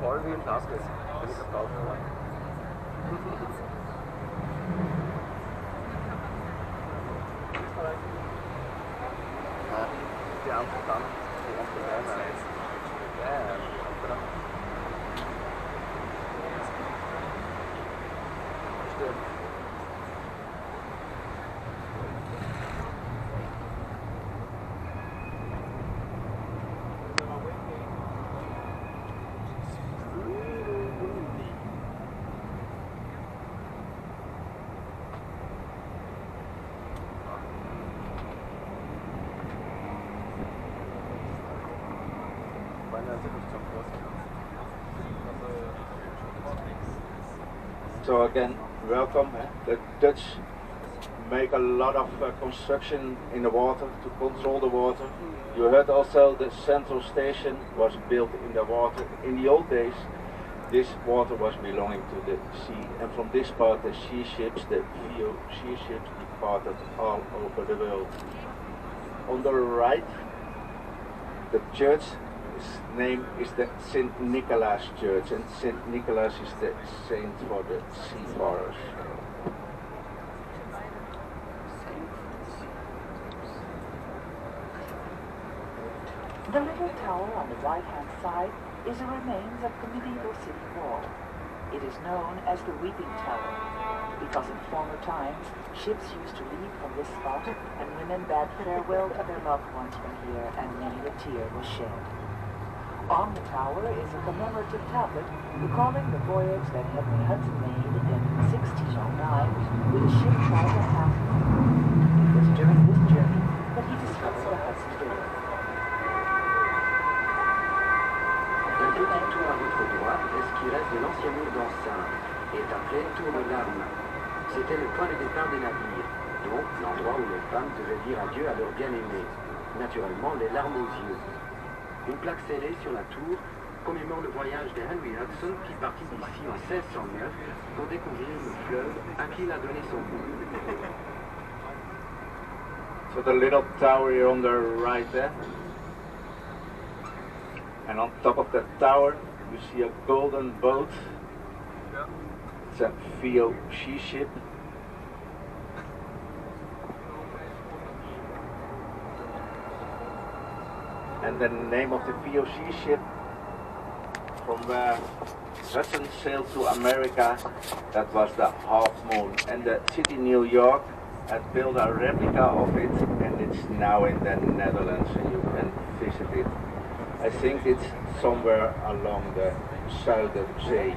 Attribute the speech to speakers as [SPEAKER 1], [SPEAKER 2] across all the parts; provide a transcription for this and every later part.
[SPEAKER 1] voll wie im Glasgow. Wenn ich verkaufe. Die Amsterdam, die Amsterdama. Ja, Amsterdam. Stimmt.
[SPEAKER 2] So again, welcome. The Dutch make a lot of construction in the water to control the water. You heard also the central station was built in the water. In the old days, this water was belonging to the sea, and from this part the sea ships, the VO sea ships, departed all over the world. On the right, the church name is the St. Nicholas Church, and St. Nicholas is the saint for the seafarers.
[SPEAKER 3] The little tower on the right-hand side is the remains of the medieval city wall. It is known as the Weeping Tower, because in former times, ships used to leave from this spot, and women bade farewell to their loved ones from here, and many a tear was shed. On the tower is a commemorative tablet recalling the voyage that Henry Hudson made in 1609 with a ship called the Half-Moon. It was during this journey that he discovered the Hudson River.
[SPEAKER 4] Un petit tour à votre droite est ce qui reste de l'ancien mur d'enceinte et est appelé Tour de l'Arme. C'était le point de départ des navires, donc l'endroit où les femmes devaient dire adieu à leurs bien-aimés. Naturellement, les larmes aux yeux. Une plaque scellée sur la tour commémore le voyage de Henry Hudson qui partit d'ici en 1609 pour découvrir le fleuve à qui il a donné son nom.
[SPEAKER 2] So the little tower here on the right there. And on top of that tower you see a golden boat. It's a VO sea ship. And the name of the VOC ship from where Hudson sailed to America, that was the Half Moon. And the city New York had built a replica of it, and it's now in the Netherlands, and you can visit it. I think it's somewhere along the Zuiderzee,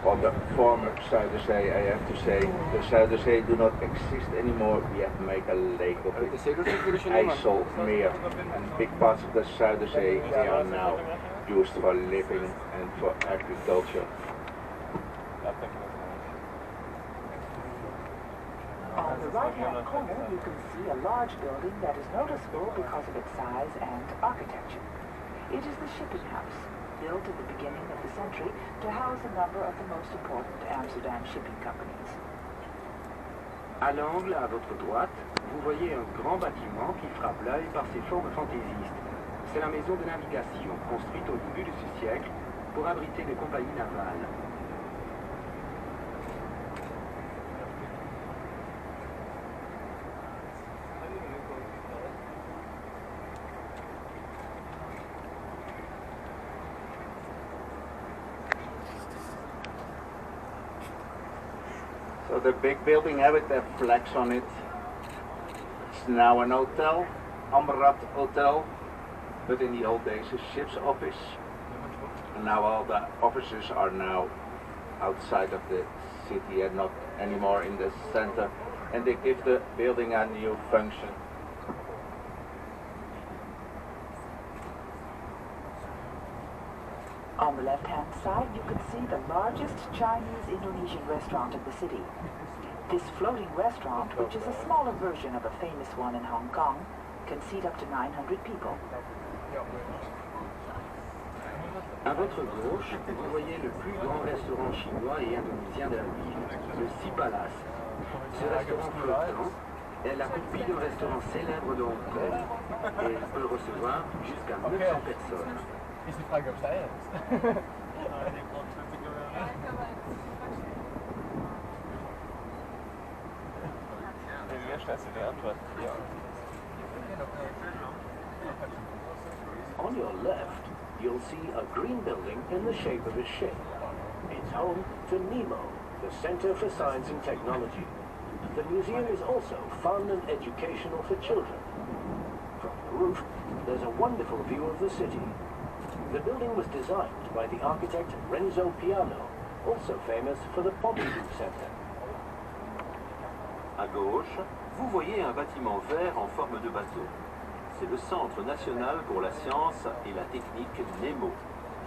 [SPEAKER 2] or the former Zuiderzee, I have to say. The Zuiderzee do not exist anymore, we have to make a lake of it. IJsselmeer, and big parts of the Zuiderzee, they are now used for living and for agriculture.
[SPEAKER 3] On the right-hand corner, you can see a large building that is noticeable because of its size and architecture. It is the shipping house, built at the beginning of the century to house a number of the most important Amsterdam shipping companies.
[SPEAKER 4] À l'angle, à votre droite, vous voyez un grand bâtiment qui frappe l'œil par ses formes fantaisistes. C'est la maison de navigation, construite au début de ce siècle pour abriter les compagnies navales.
[SPEAKER 2] So the big building here with the flags on it, it's now an hotel, Amrad Hotel, but in the old days a ship's office. And now all the offices are now outside of the city and not anymore in the center. And they give the building a new function.
[SPEAKER 3] On the left-hand side, you can see the largest Chinese-Indonesian restaurant in the city. This floating restaurant, which is a smaller version of a famous one in Hong Kong, can seat up to 900 people.
[SPEAKER 4] À votre gauche, vous voyez le plus grand restaurant chinois et indonésien de la ville, le Sea Palace. Ce restaurant flottant est la copie d'un restaurant célèbre de Hong Kong et peut recevoir jusqu'à 900 personnes.
[SPEAKER 1] Ist die Frage, ob es da ist.
[SPEAKER 5] On your left, you'll see a green building in the shape of a ship. It's home to Nemo, the Center for Science and Technology. The museum is also fun and educational for children. From the roof, there's a wonderful view of the city. The building was designed by the architect Renzo Piano, also famous for the Pompidou Center.
[SPEAKER 6] À gauche, vous voyez un bâtiment vert en forme de bateau. C'est le Centre national pour la science et la technique Nemo.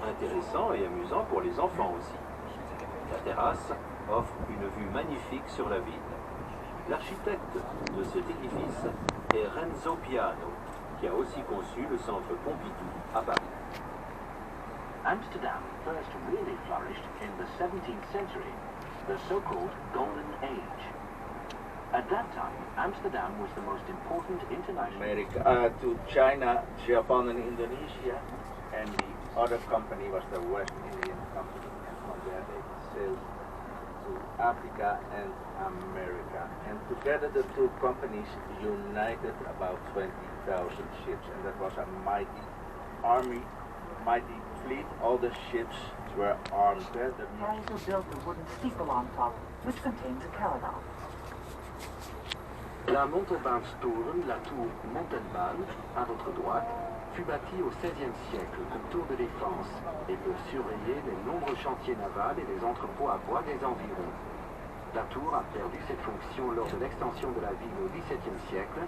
[SPEAKER 6] Intéressant et amusant pour les enfants aussi. La terrasse offre une vue magnifique sur la ville. L'architecte de cet édifice est Renzo Piano, qui a aussi conçu le Centre Pompidou à Paris.
[SPEAKER 5] Amsterdam first really flourished in the 17th century, the so-called Golden Age. At that time, Amsterdam was the most important international...
[SPEAKER 2] America to China, Japan and Indonesia, and the other company was the West Indian Company, and from there they sailed to Africa and America. And together the two companies united about 20,000 ships, and that was a mighty army, mighty fleet. All the ships were armed.
[SPEAKER 3] Kaiser built a wooden steeple on top, which contains a caravan.
[SPEAKER 4] La Montalbaanstoren, la tour Montalbaan, à votre droite, fut bâtie au XVIe siècle comme tour de défense et peut surveiller les nombreux chantiers navals et les entrepôts à bois des environs. La tour a perdu cette fonction lors de l'extension de la ville au XVIIe siècle.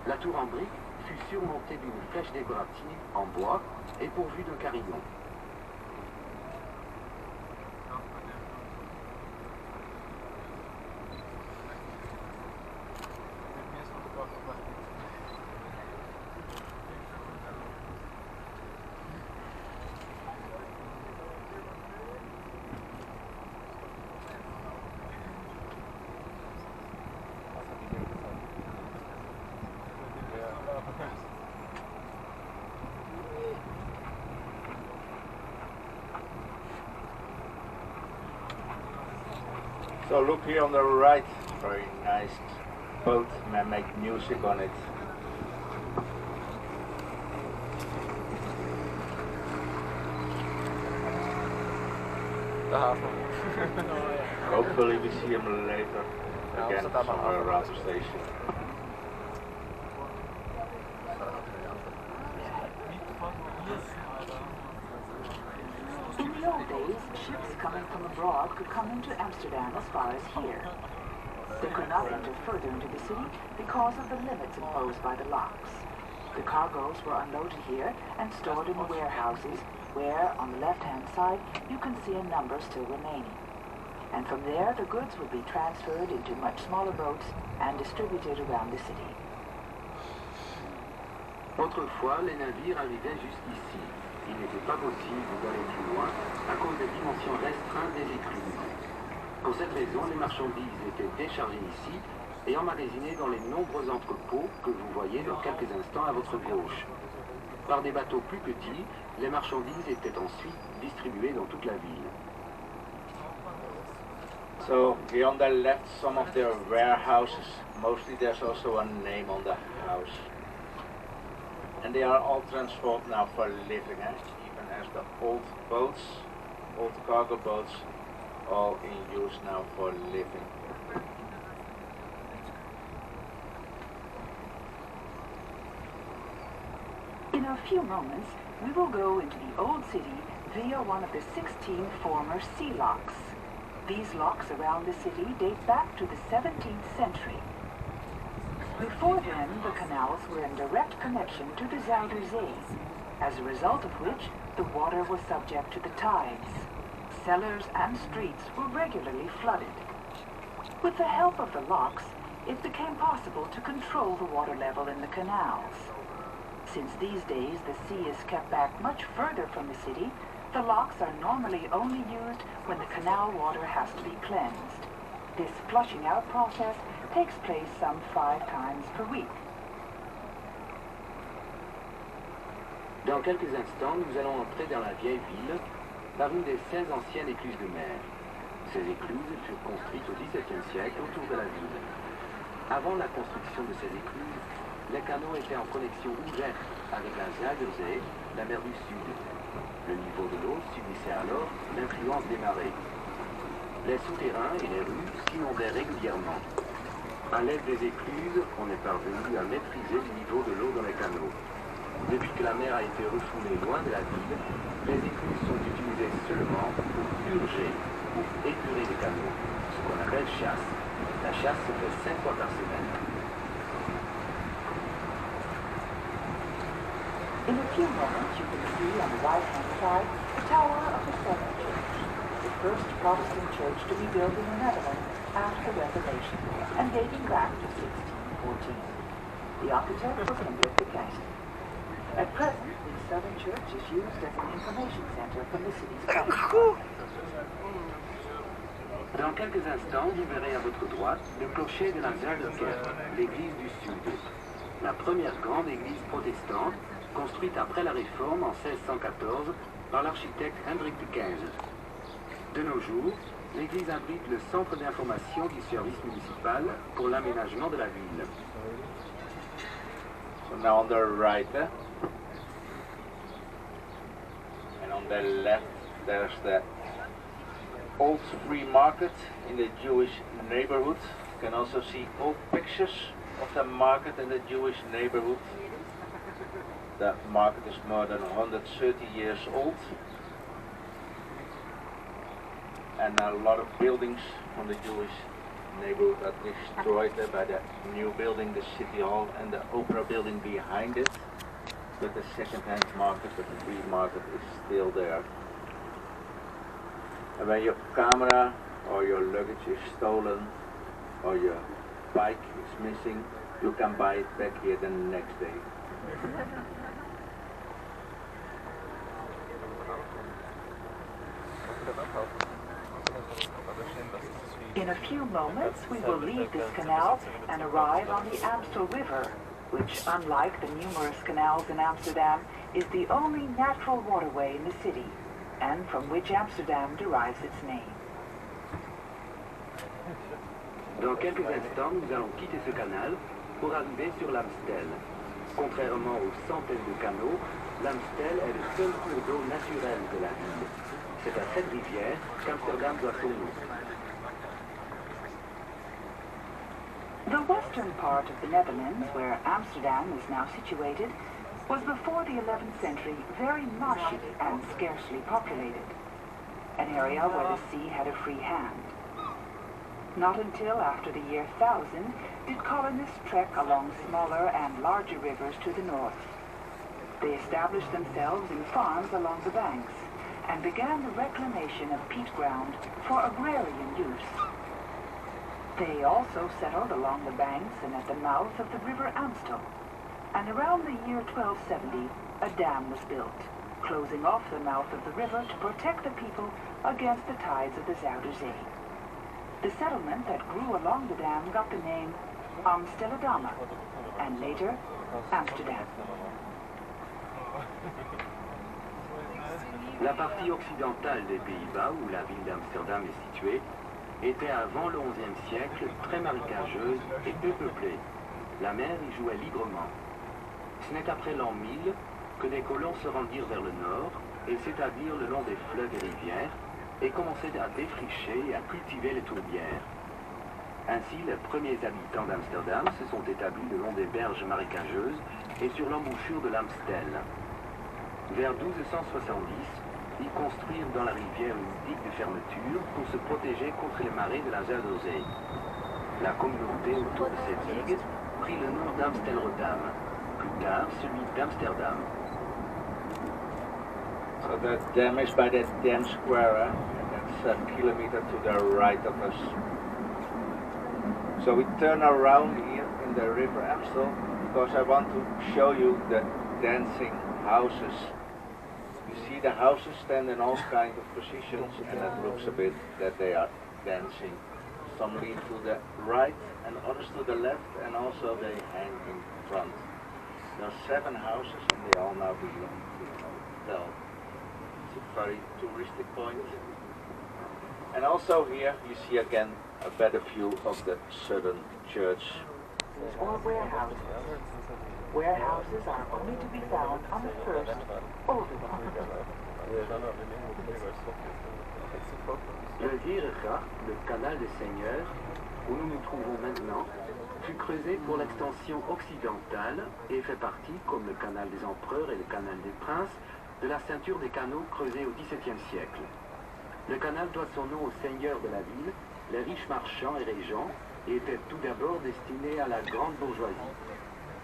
[SPEAKER 4] La tour en briques fut surmontée d'une flèche décorative en bois et pourvue de carillons.
[SPEAKER 2] So look here on the right, very nice boat, man, make music on it. Hopefully we see him later again somewhere around the station.
[SPEAKER 3] In the old days, ships coming from abroad could come into Amsterdam as far as here. They could not enter further into the city because of the limits imposed by the locks. The cargoes were unloaded here and stored in the warehouses, where, on the left-hand side, you can see a number still remaining. And from there, the goods would be transferred into much smaller boats and distributed around the city.
[SPEAKER 4] Autrefois, les navires arrivaient jusqu'ici. Il n'était pas possible d'aller plus loin à cause des dimensions restreintes des écluses. Pour cette raison, les marchandises étaient déchargées ici et emmagasinées dans les nombreux entrepôts que vous voyez dans quelques instants à votre gauche. Par des bateaux plus petits, les marchandises étaient ensuite distribuées dans toute la ville.
[SPEAKER 2] So here on the left, some of their warehouses. Mostly there's also a name on the house. And they are all transformed now for living, even as the old boats, old cargo boats, all in use now for living.
[SPEAKER 3] In a few moments, we will go into the old city via one of the 16 former sea locks. These locks around the city date back to the 17th century. Before then, the canals were in direct connection to the Zuider Zee, as a result of which the water was subject to the tides. Cellars and streets were regularly flooded. With the help of the locks, it became possible to control the water level in the canals. Since these days the sea is kept back much further from the city, the locks are normally only used when the canal water has to be cleansed. This flushing out process takes place some 5 times per week.
[SPEAKER 4] Dans quelques instants, nous allons entrer dans la vieille ville par une des 16 anciennes écluses de mer. Ces écluses furent construites au XVIIe siècle autour de la ville. Avant la construction de ces écluses, les canaux étaient en connexion ouverte avec la Zuiderzee, la mer du Sud. Le niveau de l'eau subissait alors l'influence des marées. Les souterrains et les rues s'inondaient régulièrement. À l'aide des écluses, on est parvenu à maîtriser le niveau de l'eau dans les canaux. Depuis que la mer a été refoulée loin de la ville, les écluses sont utilisées seulement pour purger ou épurer les canaux, ce qu'on appelle chasse. La chasse se fait 5 fois par semaine.
[SPEAKER 3] In a few moments, you can see on the right-hand side the tower of the Southern Church, the first Protestant church to be built in the Netherlands after the Reformation and dating back to 1614. The architect was Hendrik de Keyser. At present, the Southern Church is used as an information center from the city's government.
[SPEAKER 4] Dans quelques instants, vous verrez à votre droite le clocher de la Zuiderkerk, l'église du Sud. La première grande église protestante, construite après la Réforme en 1614 par l'architecte Hendrik de Keyser. De nos jours, l'église abrite le centre d'information du service municipal pour l'aménagement de la ville.
[SPEAKER 2] So now on the right, and on the left there's the old free market in the Jewish neighborhood. You can also see old pictures of the market in the Jewish neighborhood. The market is more than 130 years old, and a lot of buildings from the Jewish neighborhood are destroyed by the new building, the city hall and the opera building behind it. But the second-hand market, but the free market is still there. And when your camera or your luggage is stolen or your bike is missing, you can buy it back here the next day.
[SPEAKER 3] In a few moments, we will leave this canal and arrive on the Amstel River, which, unlike the numerous canals in Amsterdam, is the only natural waterway in the city, and from which Amsterdam derives its name.
[SPEAKER 4] Dans quelques instants, nous allons quitter ce canal pour arriver sur l'Amstel. Contrairement aux centaines de canaux, l'Amstel est le seul cours d'eau naturel de la ville. C'est à cette rivière qu'Amsterdam doit son nom.
[SPEAKER 3] The western part of the Netherlands, where Amsterdam is now situated, was before the 11th century very marshy and scarcely populated, an area where the sea had a free hand. Not until after the year 1000 did colonists trek along smaller and larger rivers to the north. They established themselves in farms along the banks and began the reclamation of peat ground for agrarian use. They also settled along the banks and at the mouth of the river Amstel, and around the year 1270 a dam was built, closing off the mouth of the river to protect the people against the tides of the Zuiderzee. The settlement that grew along the dam got the name Amsterdama, and later Amsterdam.
[SPEAKER 4] La partie occidentale des Pays-Bas, où la ville d'Amsterdam est située, était avant le XIe siècle très marécageuse et peu peuplée. La mer y jouait librement. Ce n'est qu'après l'an 1000 que des colons se rendirent vers le nord et s'établirent le long des fleuves et rivières et commençaient à défricher et à cultiver les tourbières. Ainsi, les premiers habitants d'Amsterdam se sont établis le long des berges marécageuses et sur l'embouchure de l'Amstel. Vers 1270, ils construirent dans la rivière une digue de fermeture pour se protéger contre les marées de la Zuiderzee. La communauté autour de cette digue prit le nom d'Amstelrotterdam, plus tard celui d'Amsterdam.
[SPEAKER 2] So the dam is by the dam square, and that's a kilometer to the right of us. So we turn around here in the river Amstel because I want to show you the dancing houses. You see the houses stand in all kinds of positions, and it looks a bit that they are dancing. Some lean to the right and others to the left, and also they hang in front. There are 7 houses and they all now belong to the hotel. It's a very touristic point. And also here you see again a better view of the southern church
[SPEAKER 3] offices or warehouses. Warehouses are only to be found on the first, older one.
[SPEAKER 4] Le Vieregracht, le canal des Seigneurs, où nous nous trouvons maintenant, fut creusé pour l'extension occidentale et fait partie, comme le canal des empereurs et le canal des princes, de la ceinture des canaux creusés au XVIIe siècle. Le canal doit son nom aux seigneurs de la ville, les riches marchands et régents, et était tout d'abord destiné à la grande bourgeoisie.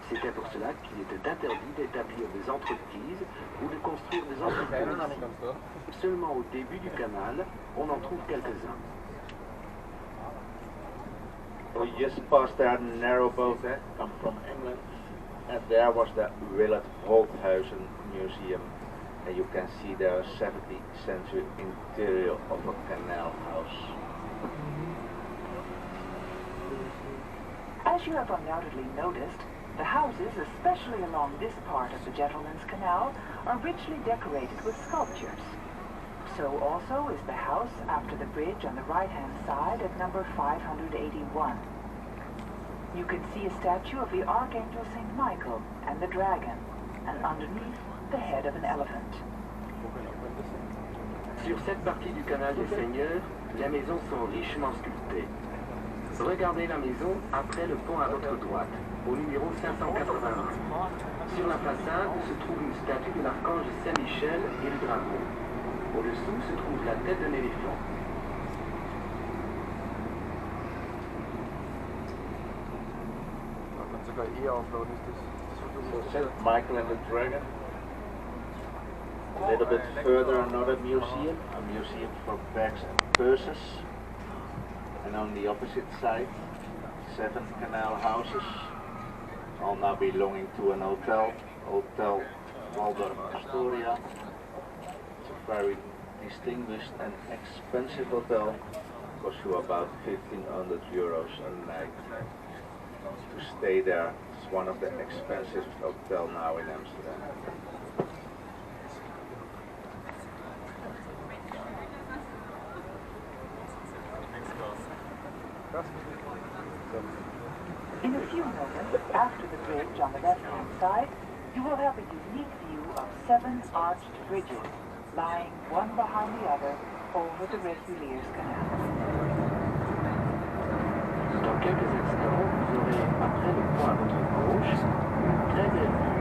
[SPEAKER 4] C'était pour cela qu'il était interdit d'établir des entreprises ou de construire des entrepôts ici. Seulement au début du canal, on en trouve quelques-uns.
[SPEAKER 2] We just passed our narrowboat there, come from England, and there was the Willard Holthuizen Museum, and you can see the 17th century interior of a canal house.
[SPEAKER 3] As you have undoubtedly noticed, the houses, especially along this part of the Gentleman's Canal, are richly decorated with sculptures. So also is the house after the bridge on the right-hand side at number 581. You can see a statue of the Archangel St. Michael and the dragon, and underneath, the head of an elephant.
[SPEAKER 4] Sur cette partie du canal des Seigneurs, les maisons sont richement sculptées. Regardez la maison après le pont à votre droite, au numéro 581. Sur la façade se trouve une statue de l'archange Saint-Michel et le dragon. Au-dessous se trouve la tête d'un éléphant.
[SPEAKER 2] So St. Michael and the Dragon. A little bit further, another museum, a museum for bags and purses. And on the opposite side, 7 canal houses, all now belonging to an hotel, Hotel Waldorf Astoria. It's a very distinguished and expensive hotel, costs you about 1,500 euros a night to stay there. It's one of the expensive hotels now in Amsterdam.
[SPEAKER 3] In a few moments, after the bridge on the left-hand side, you will have a unique view of 7 arched bridges, lying one behind the other over the Reguliers Canal.
[SPEAKER 4] Dans quelques instants, vous aurez, après le pont à votre gauche, une très belle vue